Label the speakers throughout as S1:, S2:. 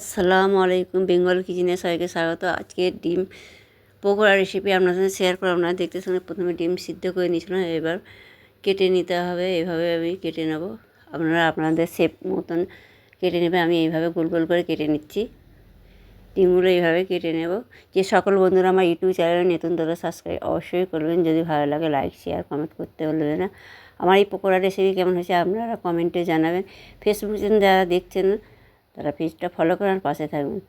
S1: আসসালামু আলাইকুম, বেঙ্গল কিচেনে সবাইকে স্বাগত। আজকে ডিম পকোড়া রেসিপি আপনার সাথে শেয়ার করলাম না। দেখতেছেন প্রথমে ডিম সিদ্ধ করে নিয়েছিলাম, এবার কেটে নিতে হবে। এইভাবে আমি কেটে নেব, আপনারা আপনাদের শেপ মতন কেটে নেবে। আমি এইভাবে গোল গোল করে কেটে নিচ্ছি। ডিমগুলো এইভাবে কেটে নেব। যে সকল বন্ধুরা আমার ইউটিউব চ্যানেলে নতুন তারা সাবস্ক্রাইব অবশ্যই করবেন। যদি ভালো লাগে লাইক শেয়ার কমেন্ট করতে বলবেন না। আমার এই পকোড়া রেসিপি কেমন হয়েছে আপনারা কমেন্টে জানাবেন। ফেসবুক যারা দেখছেন তারা পেজটা ফলো করার পাশে থাকবেন।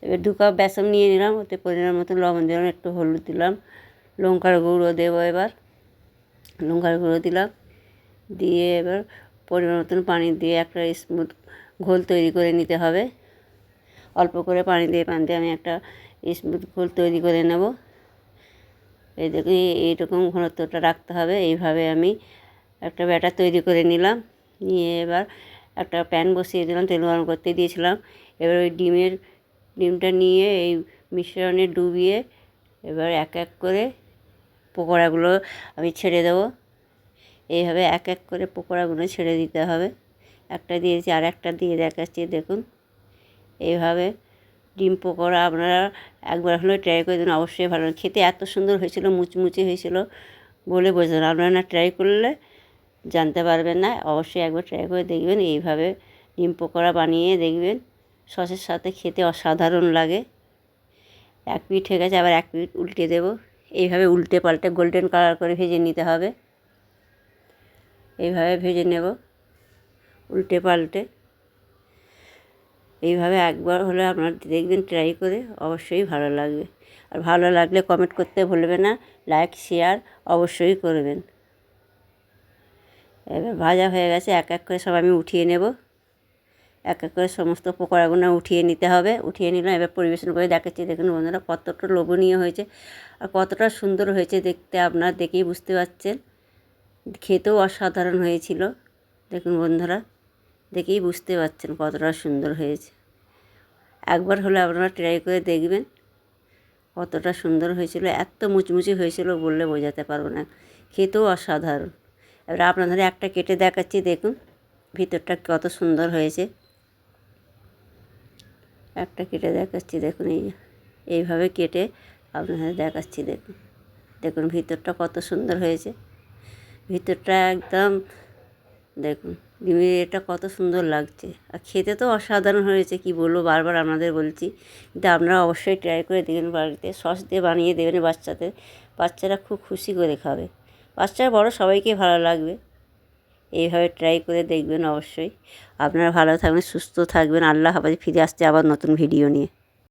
S1: এবার 2 কাপ বেসন নিয়ে নিলাম, ওতে পরিমাণ মতো লবণ দিলাম, একটু হলুদ দিলাম, লঙ্কার গুঁড়ো দেবো। এবার লঙ্কার গুঁড়ো দিলাম, দিয়ে এবার পরিমাণ মতন পানি দিয়ে একটা স্মুথ ঘোল তৈরি করে নিতে হবে। অল্প করে পানি দিয়ে আমি একটা স্মুথ ঘোল তৈরি করে নেব। এই দেখুন এইরকম ঘনত্বটা রাখতে হবে। এইভাবে আমি একটা ব্যাটার তৈরি করে নিলাম। নিয়ে এবার একটা প্যান বসিয়ে দিলাম, তেল গরম করতে দিয়েছিলাম। এবার ওই ডিমটা নিয়ে এই মিশ্রণে ডুবিয়ে এবার এক এক করে পকোড়াগুলো আমি ছেড়ে দেবো। এইভাবে এক এক করে পকোড়াগুলো ছেড়ে দিতে হবে। একটা দিয়েছি, আর একটা দিয়ে দেখাচ্ছি, দেখুন। এইভাবে ডিম পকোড়া আপনারা একবার হলেও ট্রাই করে দিন, অবশ্যই ভালো। খেতে এত সুন্দর হয়েছিল, মুচমুচে হয়েছিল বলে বোঝানো। আপনারা না ট্রাই করলে জানতে পারবেন না। অবশ্যই একবার ট্রাই করে দেখবেন। এইভাবে ডিম পকোড়া বানিয়ে দেখবেন, সসের সাথে খেতে অসাধারণ লাগে। এক পিঠ হয়ে গেছে, আবার এক পিঠ উল্টে দেব। এইভাবে উল্টে পাল্টে গোল্ডেন কালার করে ভেজে নিতে হবে। এইভাবে ভেজে নেব উল্টে পাল্টে। এইভাবে একবার হলে আপনারা দেখবেন, ট্রাই করে অবশ্যই ভালো লাগবে। আর ভালো লাগলে কমেন্ট করতে ভুলবেন না, লাইক শেয়ার অবশ্যই করবেন। এবার ভাজা হয়ে গেছে, এক এক করে সব আমি উঠিয়ে নেব। এক এক করে সমস্ত পকোড়াগুলো উঠিয়ে নিতে হবে। উঠিয়ে নিলাম, এবার পরিবেশন করে দেখাচ্ছি। দেখুন বন্ধুরা, কতটা লোভনীয় হয়েছে আর কতটা সুন্দর হয়েছে দেখতে, আপনারা দেখেই বুঝতে পারছেন। খেতেও অসাধারণ হয়েছিল। দেখুন বন্ধুরা, দেখেই বুঝতে পারছেন কতটা সুন্দর হয়েছে। একবার হলে আপনারা ট্রাই করে দেখবেন, কতটা সুন্দর হয়েছিল। এত মুচমুচে হয়েছিল বললে বোঝাতে পারবো না, খেতেও অসাধারণ। এবার আপনাদের একটা কেটে দেখাচ্ছি, দেখুন ভিতরটা কত সুন্দর হয়েছে। একটা কেটে দেখাচ্ছি, দেখুন এইভাবে কেটে আপনাদের দেখাচ্ছি। দেখুন দেখুন ভিতরটা কত সুন্দর হয়েছে। ভিতরটা একদম দেখুন, ডিমের এটা কত সুন্দর লাগছে। আর খেতে তো অসাধারণ হয়েছে, কি বলবো, বারবার আপনাদের বলছি। কিন্তু আপনারা অবশ্যই ট্রাই করে দেখবেন, বাড়িতে সস দিয়ে বানিয়ে দেবেন বাচ্চাদের। বাচ্চারা খুব খুশি করে খাবে, বাচ্চা বড় সবাইকে ভালো লাগবে। এইভাবে ট্রাই করে দেখবেন অবশ্যই। আপনারা ভালো থাকবেন, সুস্থ থাকবেন। আল্লাহ হাফেজ। ফিরে আসছে আবার নতুন ভিডিও নিয়ে।